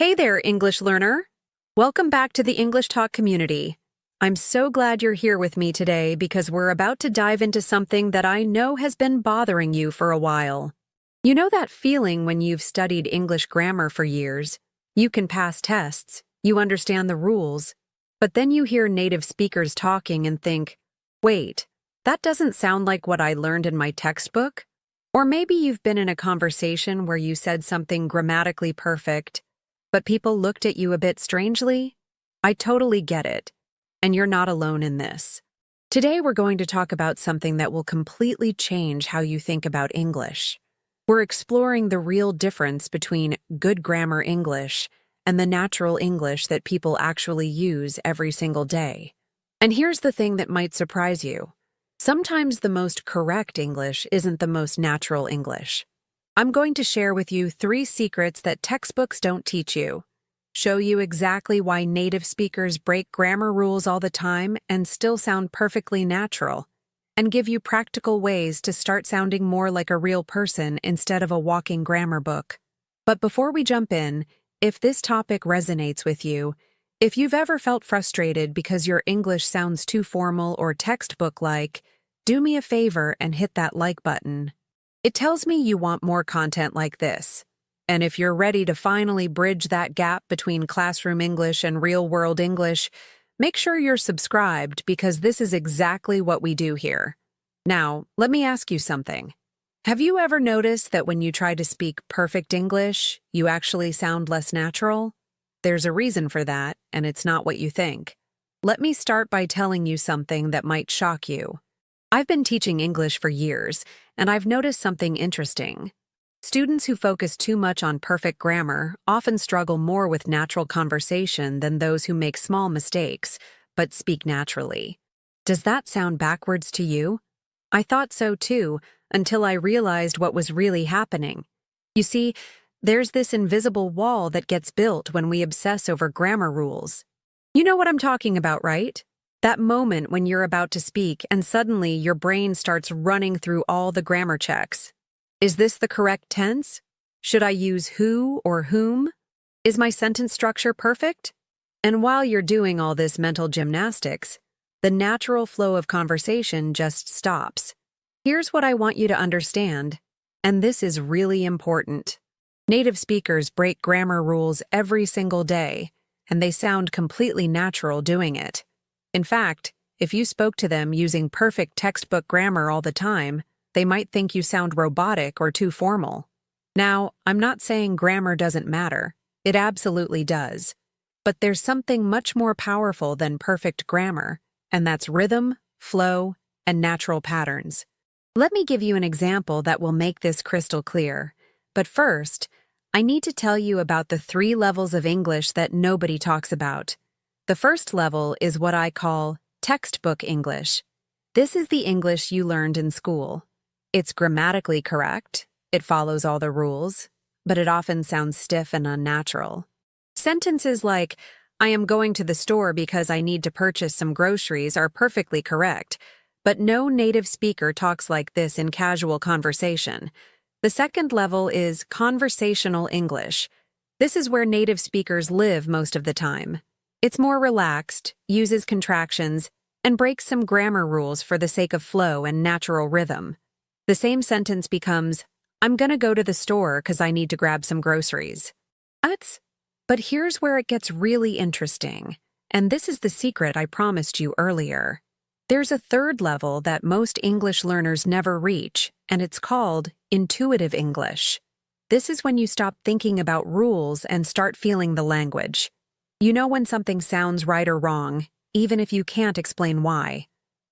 Hey there, English learner. Welcome back to the English Talk community. I'm so glad you're here with me today because we're about to dive into something that I know has been bothering you for a while. You know that feeling when you've studied English grammar for years? You can pass tests, you understand the rules, but then you hear native speakers talking and think, wait, that doesn't sound like what I learned in my textbook? Or maybe you've been in a conversation where you said something grammatically perfect, but people looked at you a bit strangely? I totally get it, and you're not alone in this. Today we're going to talk about something that will completely change how you think about English. We're exploring the real difference between good grammar English and the natural English that people actually use every single day. And here's the thing that might surprise you. Sometimes the most correct English isn't the most natural English. I'm going to share with you 3 secrets that textbooks don't teach you, show you exactly why native speakers break grammar rules all the time and still sound perfectly natural, and give you practical ways to start sounding more like a real person instead of a walking grammar book. But before we jump in, if this topic resonates with you, if you've ever felt frustrated because your English sounds too formal or textbook-like, do me a favor and hit that like button. It tells me you want more content like this. And if you're ready to finally bridge that gap between classroom English and real-world English, make sure you're subscribed because this is exactly what we do here. Now, let me ask you something. Have you ever noticed that when you try to speak perfect English, you actually sound less natural? There's a reason for that, and it's not what you think. Let me start by telling you something that might shock you. I've been teaching English for years, and I've noticed something interesting. Students who focus too much on perfect grammar often struggle more with natural conversation than those who make small mistakes, but speak naturally. Does that sound backwards to you? I thought so too, until I realized what was really happening. You see, there's this invisible wall that gets built when we obsess over grammar rules. You know what I'm talking about, right? That moment when you're about to speak and suddenly your brain starts running through all the grammar checks. Is this the correct tense? Should I use who or whom? Is my sentence structure perfect? And while you're doing all this mental gymnastics, the natural flow of conversation just stops. Here's what I want you to understand, and this is really important. Native speakers break grammar rules every single day, and they sound completely natural doing it. In fact, if you spoke to them using perfect textbook grammar all the time, they might think you sound robotic or too formal. Now, I'm not saying grammar doesn't matter. It absolutely does. But there's something much more powerful than perfect grammar, and that's rhythm, flow, and natural patterns. Let me give you an example that will make this crystal clear. But first, I need to tell you about the 3 levels of English that nobody talks about. The first level is what I call textbook English. This is the English you learned in school. It's grammatically correct, it follows all the rules, but it often sounds stiff and unnatural. Sentences like, I am going to the store because I need to purchase some groceries are perfectly correct, but no native speaker talks like this in casual conversation. The second level is conversational English. This is where native speakers live most of the time. It's more relaxed, uses contractions, and breaks some grammar rules for the sake of flow and natural rhythm. The same sentence becomes, I'm gonna go to the store because I need to grab some groceries. But here's where it gets really interesting, and this is the secret I promised you earlier. There's a third level that most English learners never reach, and it's called intuitive English. This is when you stop thinking about rules and start feeling the language. You know when something sounds right or wrong, even if you can't explain why.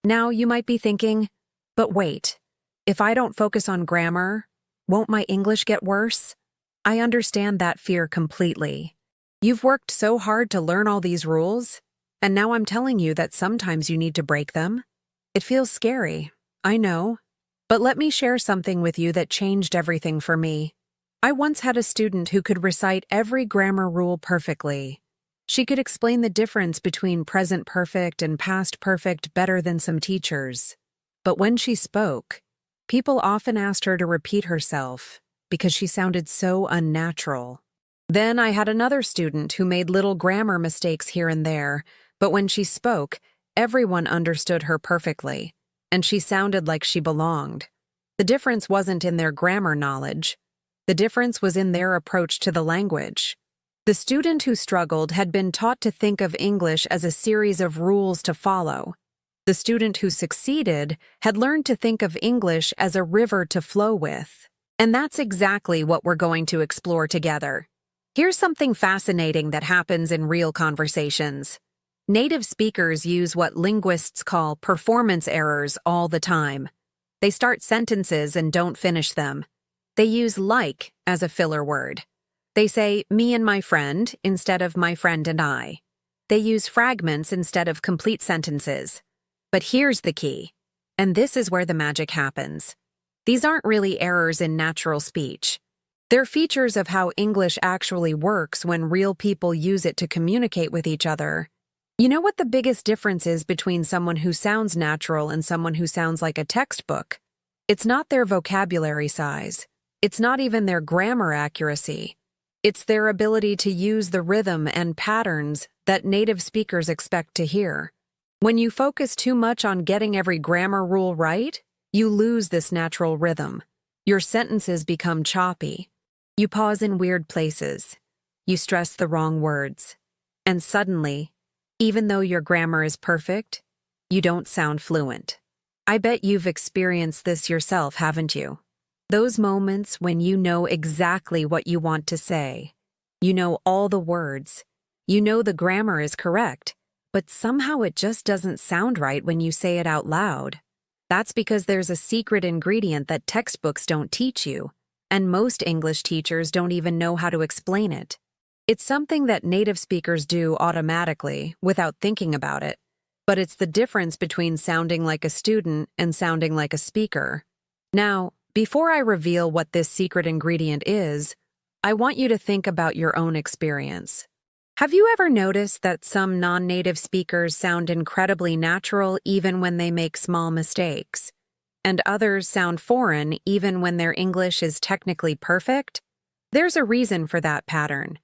Now you might be thinking, but wait, if I don't focus on grammar, won't my English get worse? I understand that fear completely. You've worked so hard to learn all these rules, and now I'm telling you that sometimes you need to break them. It feels scary, I know. But let me share something with you that changed everything for me. I once had a student who could recite every grammar rule perfectly. She could explain the difference between present perfect and past perfect better than some teachers. But when she spoke, people often asked her to repeat herself because she sounded so unnatural. Then I had another student who made little grammar mistakes here and there, but when she spoke, everyone understood her perfectly, and she sounded like she belonged. The difference wasn't in their grammar knowledge. The difference was in their approach to the language. The student who struggled had been taught to think of English as a series of rules to follow. The student who succeeded had learned to think of English as a river to flow with. And that's exactly what we're going to explore together. Here's something fascinating that happens in real conversations. Native speakers use what linguists call performance errors all the time. They start sentences and don't finish them. They use like as a filler word. They say me and my friend instead of my friend and I. They use fragments instead of complete sentences. But here's the key, and this is where the magic happens. These aren't really errors in natural speech. They're features of how English actually works when real people use it to communicate with each other. You know what the biggest difference is between someone who sounds natural and someone who sounds like a textbook? It's not their vocabulary size. It's not even their grammar accuracy. It's their ability to use the rhythm and patterns that native speakers expect to hear. When you focus too much on getting every grammar rule right, you lose this natural rhythm. Your sentences become choppy. You pause in weird places. You stress the wrong words. And suddenly, even though your grammar is perfect, you don't sound fluent. I bet you've experienced this yourself, haven't you? Those moments when you know exactly what you want to say. You know all the words. You know the grammar is correct, but somehow it just doesn't sound right when you say it out loud. That's because there's a secret ingredient that textbooks don't teach you, and most English teachers don't even know how to explain it. It's something that native speakers do automatically, without thinking about it, but it's the difference between sounding like a student and sounding like a speaker. Now, before I reveal what this secret ingredient is, I want you to think about your own experience. Have you ever noticed that some non-native speakers sound incredibly natural even when they make small mistakes, and others sound foreign even when their English is technically perfect? There's a reason for that pattern,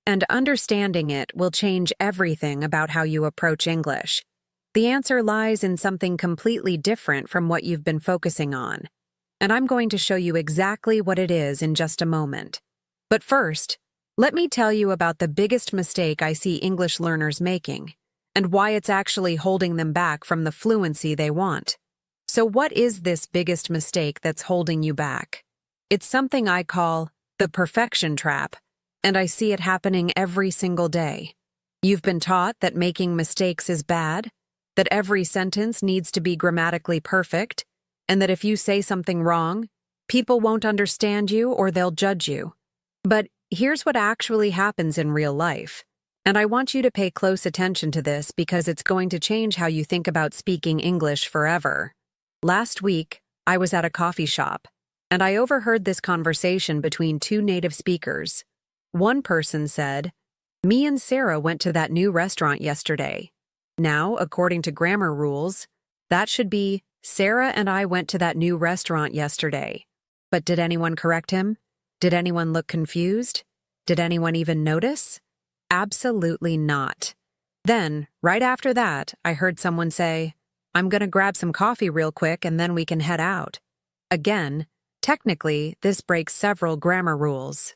and understanding it will change everything about how you approach English. The answer lies in something completely different from what you've been focusing on, and I'm going to show you exactly what it is in just a moment. But first, let me tell you about the biggest mistake I see English learners making, and why it's actually holding them back from the fluency they want. So what is this biggest mistake that's holding you back? It's something I call the perfection trap, and I see it happening every single day. You've been taught that making mistakes is bad, that every sentence needs to be grammatically perfect, and that if you say something wrong, people won't understand you or they'll judge you. But here's what actually happens in real life, and I want you to pay close attention to this because it's going to change how you think about speaking English forever. Last week, I was at a coffee shop, and I overheard this conversation between two native speakers. One person said, "Me and Sarah went to that new restaurant yesterday." Now, according to grammar rules, that should be, "Sarah and I went to that new restaurant yesterday." But did anyone correct him? Did anyone look confused? Did anyone even notice? Absolutely not. Then, right after that, I heard someone say, "I'm gonna grab some coffee real quick and then we can head out." Again, technically, this breaks several grammar rules.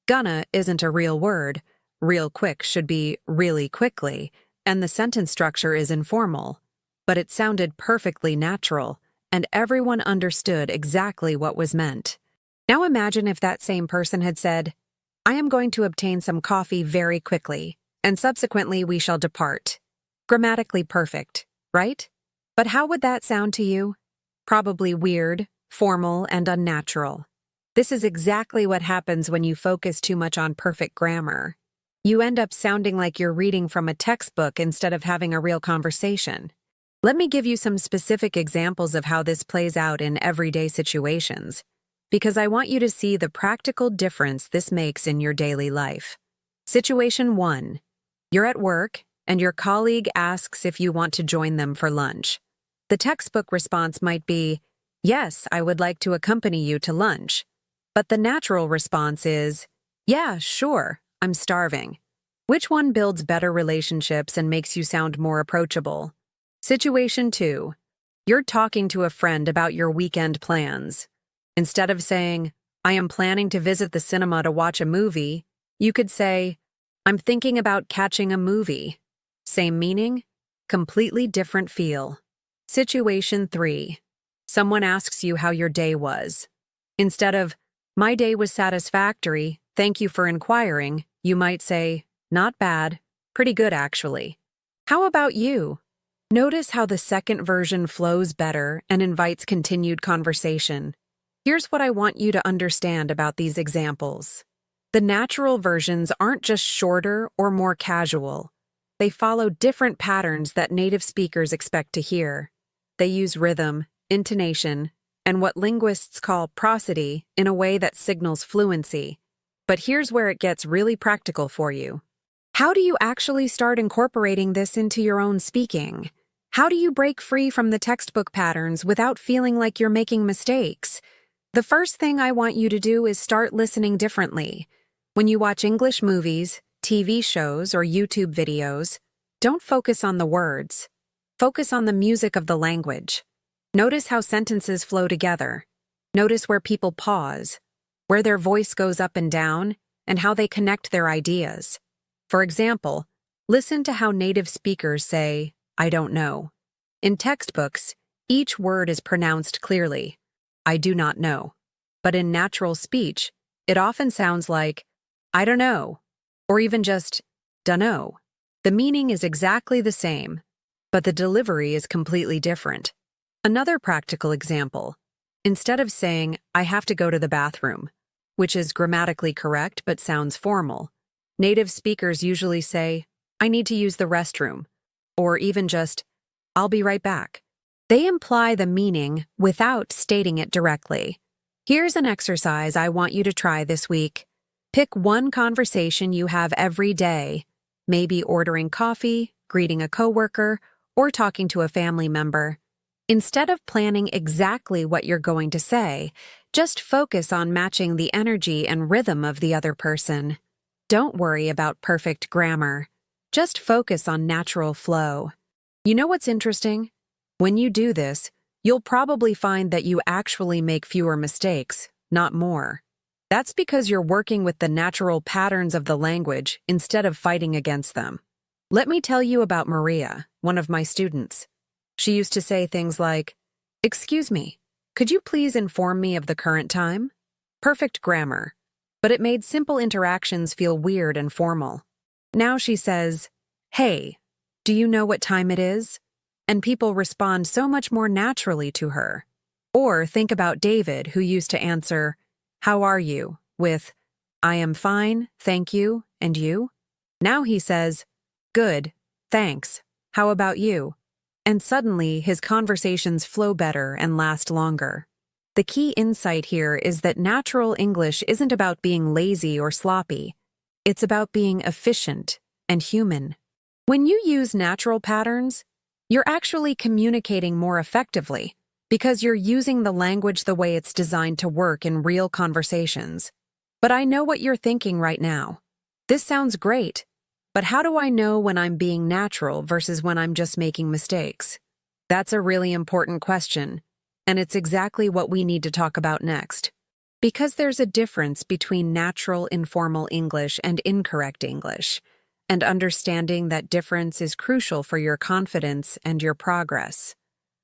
Gonna isn't a real word. Real quick should be really quickly, and the sentence structure is informal. But it sounded perfectly natural, and everyone understood exactly what was meant. Now imagine if that same person had said, "I am going to obtain some coffee very quickly, and subsequently we shall depart." Grammatically perfect, right? But how would that sound to you? Probably weird, formal, and unnatural. This is exactly what happens when you focus too much on perfect grammar. You end up sounding like you're reading from a textbook instead of having a real conversation. Let me give you some specific examples of how this plays out in everyday situations, because I want you to see the practical difference this makes in your daily life. Situation 1. You're at work, and your colleague asks if you want to join them for lunch. The textbook response might be, "Yes, I would like to accompany you to lunch." But the natural response is, "Yeah, sure, I'm starving. Which one builds better relationships and makes you sound more approachable? Situation 2. You're talking to a friend about your weekend plans. Instead of saying, I am planning to visit the cinema to watch a movie, you could say, I'm thinking about catching a movie. Same meaning, completely different feel. Situation 3. Someone asks you how your day was. Instead of, my day was satisfactory, thank you for inquiring, you might say, not bad, pretty good actually. How about you? Notice how the second version flows better and invites continued conversation. Here's what I want you to understand about these examples. The natural versions aren't just shorter or more casual. They follow different patterns that native speakers expect to hear. They use rhythm, intonation, and what linguists call prosody in a way that signals fluency. But here's where it gets really practical for you. How do you actually start incorporating this into your own speaking? How do you break free from the textbook patterns without feeling like you're making mistakes? The first thing I want you to do is start listening differently. When you watch English movies, TV shows, or YouTube videos, don't focus on the words. Focus on the music of the language. Notice how sentences flow together. Notice where people pause, where their voice goes up and down, and how they connect their ideas. For example, listen to how native speakers say, I don't know. In textbooks, each word is pronounced clearly. I do not know. But in natural speech, it often sounds like, I don't know, or even just, dunno. The meaning is exactly the same, but the delivery is completely different. Another practical example. Instead of saying, I have to go to the bathroom, which is grammatically correct but sounds formal, native speakers usually say, I need to use the restroom, or even just, I'll be right back. They imply the meaning without stating it directly. Here's an exercise I want you to try this week. Pick one conversation you have every day, maybe ordering coffee, greeting a coworker, or talking to a family member. Instead of planning exactly what you're going to say, just focus on matching the energy and rhythm of the other person. Don't worry about perfect grammar. Just focus on natural flow. You know what's interesting? When you do this, you'll probably find that you actually make fewer mistakes, not more. That's because you're working with the natural patterns of the language instead of fighting against them. Let me tell you about Maria, one of my students. She used to say things like, excuse me, could you please inform me of the current time? Perfect grammar, but it made simple interactions feel weird and formal. Now she says, hey, do you know what time it is? And people respond so much more naturally to her. Or think about David, who used to answer, how are you? With, I am fine, thank you, and you? Now he says, good, thanks, how about you? And suddenly his conversations flow better and last longer. The key insight here is that natural English isn't about being lazy or sloppy. It's about being efficient and human. When you use natural patterns, you're actually communicating more effectively because you're using the language the way it's designed to work in real conversations. But I know what you're thinking right now. This sounds great, but how do I know when I'm being natural versus when I'm just making mistakes? That's a really important question, and it's exactly what we need to talk about next. Because there's a difference between natural informal English and incorrect English, and understanding that difference is crucial for your confidence and your progress.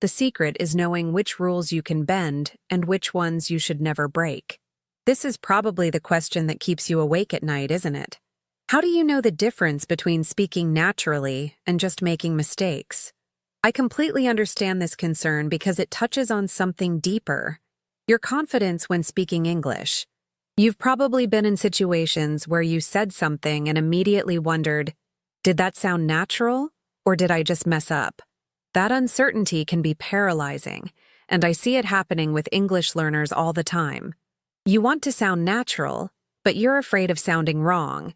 The secret is knowing which rules you can bend and which ones you should never break. This is probably the question that keeps you awake at night, isn't it? How do you know the difference between speaking naturally and just making mistakes? I completely understand this concern because it touches on something deeper: your confidence when speaking English. You've probably been in situations where you said something and immediately wondered, did that sound natural, or did I just mess up? That uncertainty can be paralyzing, and I see it happening with English learners all the time. You want to sound natural, but you're afraid of sounding wrong.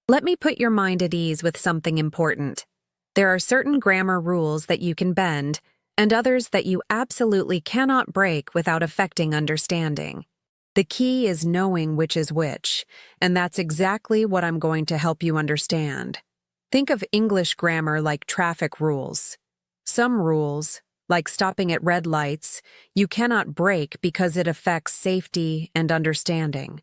Let me put your mind at ease with something important. There are certain grammar rules that you can bend, and others that you absolutely cannot break without affecting understanding. The key is knowing which is which, and that's exactly what I'm going to help you understand. Think of English grammar like traffic rules. Some rules, like stopping at red lights, you cannot break because it affects safety and understanding.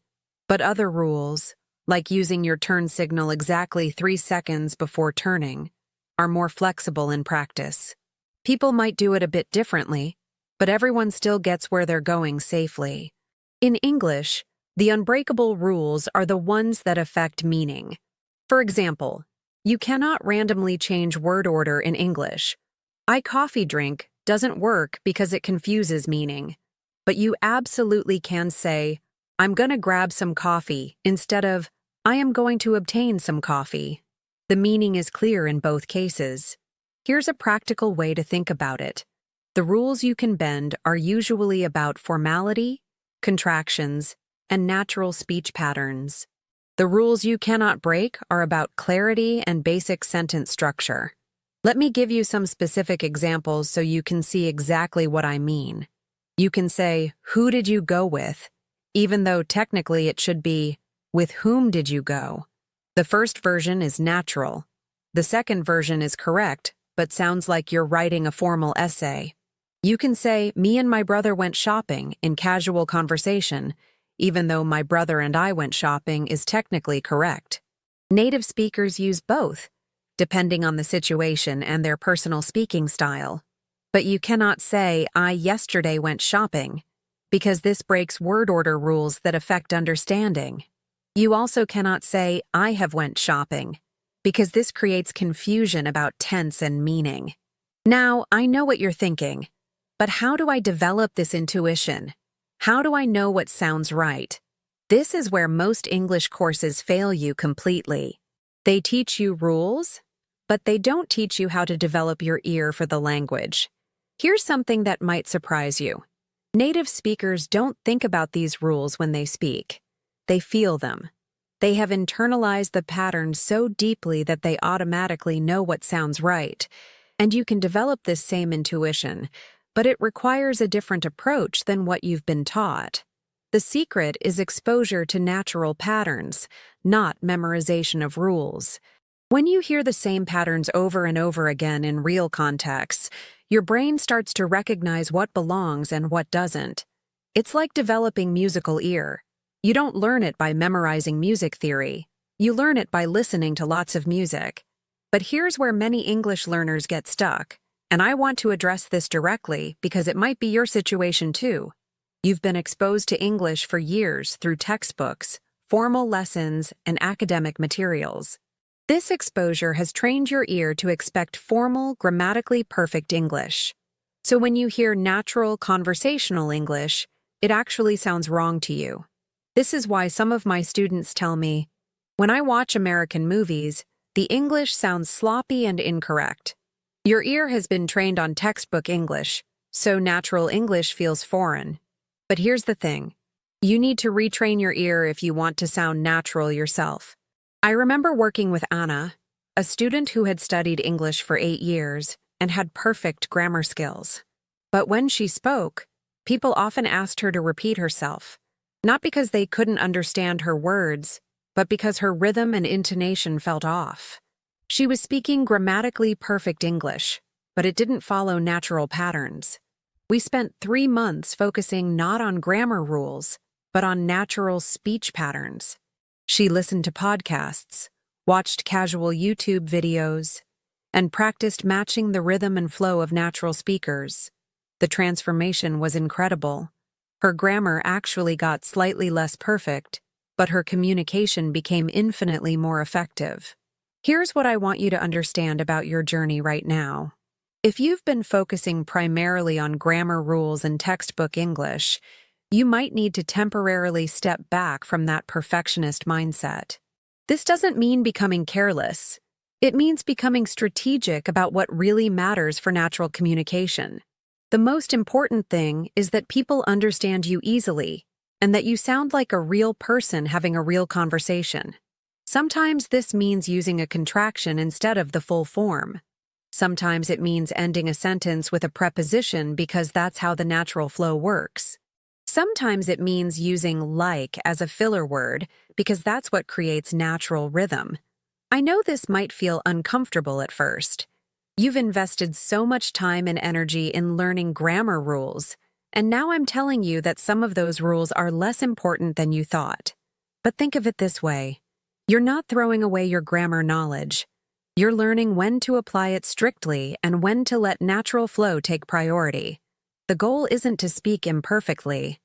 But other rules, like using your turn signal exactly 3 seconds before turning, are more flexible in practice. People might do it a bit differently, but everyone still gets where they're going safely. In English, the unbreakable rules are the ones that affect meaning. For example, you cannot randomly change word order in English. I coffee drink doesn't work because it confuses meaning. But you absolutely can say, I'm gonna grab some coffee, instead of, I am going to obtain some coffee. The meaning is clear in both cases. Here's a practical way to think about it. The rules you can bend are usually about formality, contractions, and natural speech patterns. The rules you cannot break are about clarity and basic sentence structure. Let me give you some specific examples so you can see exactly what I mean. You can say, who did you go with? Even though technically it should be, with whom did you go? The first version is natural. The second version is correct, but sounds like you're writing a formal essay. You can say, me and my brother went shopping in casual conversation, even though my brother and I went shopping is technically correct. Native speakers use both, depending on the situation and their personal speaking style. But you cannot say, I yesterday went shopping, because this breaks word order rules that affect understanding. You also cannot say, I have went shopping, because this creates confusion about tense and meaning. Now, I know what you're thinking. But how do I develop this intuition? How do I know what sounds right? This is where most English courses fail you completely. They teach you rules, but they don't teach you how to develop your ear for the language. Here's something that might surprise you. Native speakers don't think about these rules when they speak. They feel them. They have internalized the pattern so deeply that they automatically know what sounds right. And you can develop this same intuition, but it requires a different approach than what you've been taught. The secret is exposure to natural patterns, not memorization of rules. When you hear the same patterns over and over again in real contexts, your brain starts to recognize what belongs and what doesn't. It's like developing musical ear. You don't learn it by memorizing music theory. You learn it by listening to lots of music. But here's where many English learners get stuck. And I want to address this directly because it might be your situation too. You've been exposed to English for years through textbooks, formal lessons, and academic materials. This exposure has trained your ear to expect formal, grammatically perfect English. So when you hear natural, conversational English, it actually sounds wrong to you. This is why some of my students tell me, when I watch American movies, the English sounds sloppy and incorrect. Your ear has been trained on textbook English, so natural English feels foreign. But here's the thing. You need to retrain your ear if you want to sound natural yourself. I remember working with Anna, a student who had studied English for 8 years and had perfect grammar skills. But when she spoke, people often asked her to repeat herself, not because they couldn't understand her words, but because her rhythm and intonation felt off. She was speaking grammatically perfect English, but it didn't follow natural patterns. We spent 3 months focusing not on grammar rules, but on natural speech patterns. She listened to podcasts, watched casual YouTube videos, and practiced matching the rhythm and flow of natural speakers. The transformation was incredible. Her grammar actually got slightly less perfect, but her communication became infinitely more effective. Here's what I want you to understand about your journey right now. If you've been focusing primarily on grammar rules and textbook English, you might need to temporarily step back from that perfectionist mindset. This doesn't mean becoming careless. It means becoming strategic about what really matters for natural communication. The most important thing is that people understand you easily, and that you sound like a real person having a real conversation. Sometimes this means using a contraction instead of the full form. Sometimes it means ending a sentence with a preposition because that's how the natural flow works. Sometimes it means using like as a filler word because that's what creates natural rhythm. I know this might feel uncomfortable at first. You've invested so much time and energy in learning grammar rules, and now I'm telling you that some of those rules are less important than you thought. But think of it this way. You're not throwing away your grammar knowledge. You're learning when to apply it strictly and when to let natural flow take priority. The goal isn't to speak imperfectly.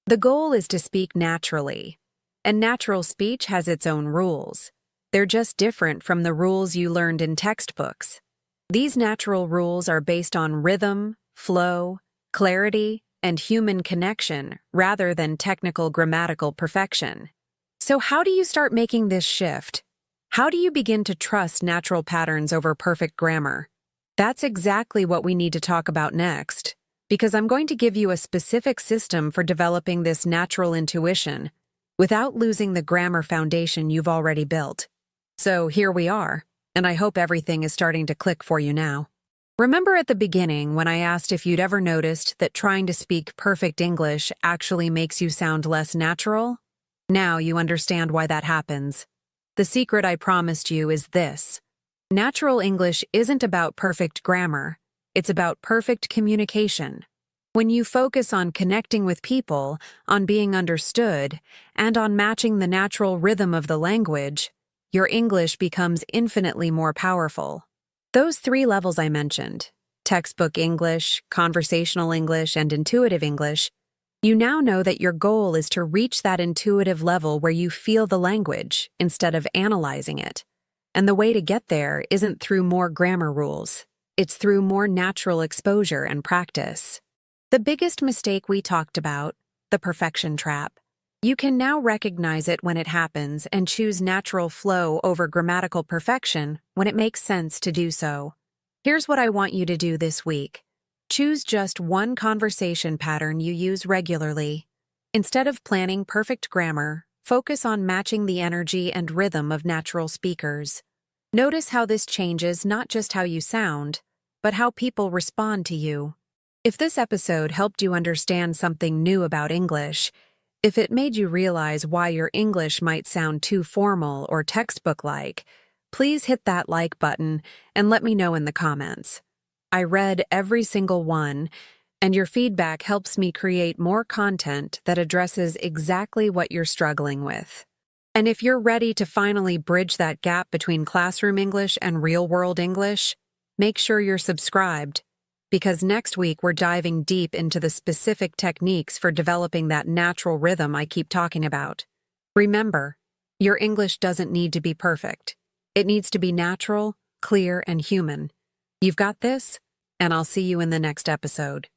The goal is to speak naturally. And natural speech has its own rules. They're just different from the rules you learned in textbooks. These natural rules are based on rhythm, flow, clarity, and human connection rather than technical grammatical perfection. So how do you start making this shift? How do you begin to trust natural patterns over perfect grammar? That's exactly what we need to talk about next, because I'm going to give you a specific system for developing this natural intuition without losing the grammar foundation you've already built. So here we are, and I hope everything is starting to click for you now. Remember at the beginning when I asked if you'd ever noticed that trying to speak perfect English actually makes you sound less natural? Now you understand why that happens. The secret I promised you is this. Natural English isn't about perfect grammar. It's about perfect communication. When you focus on connecting with people, on being understood, and on matching the natural rhythm of the language, your English becomes infinitely more powerful. Those 3 levels I mentioned, textbook English, conversational English, and intuitive English, you now know that your goal is to reach that intuitive level where you feel the language instead of analyzing it. And the way to get there isn't through more grammar rules. It's through more natural exposure and practice. The biggest mistake we talked about, the perfection trap. You can now recognize it when it happens and choose natural flow over grammatical perfection when it makes sense to do so. Here's what I want you to do this week. Choose just one conversation pattern you use regularly. Instead of planning perfect grammar, focus on matching the energy and rhythm of natural speakers. Notice how this changes not just how you sound, but how people respond to you. If this episode helped you understand something new about English, if it made you realize why your English might sound too formal or textbook-like, please hit that like button and let me know in the comments. I read every single one, and your feedback helps me create more content that addresses exactly what you're struggling with. And if you're ready to finally bridge that gap between classroom English and real-world English, make sure you're subscribed, because next week we're diving deep into the specific techniques for developing that natural rhythm I keep talking about. Remember, your English doesn't need to be perfect. It needs to be natural, clear, and human. You've got this, and I'll see you in the next episode.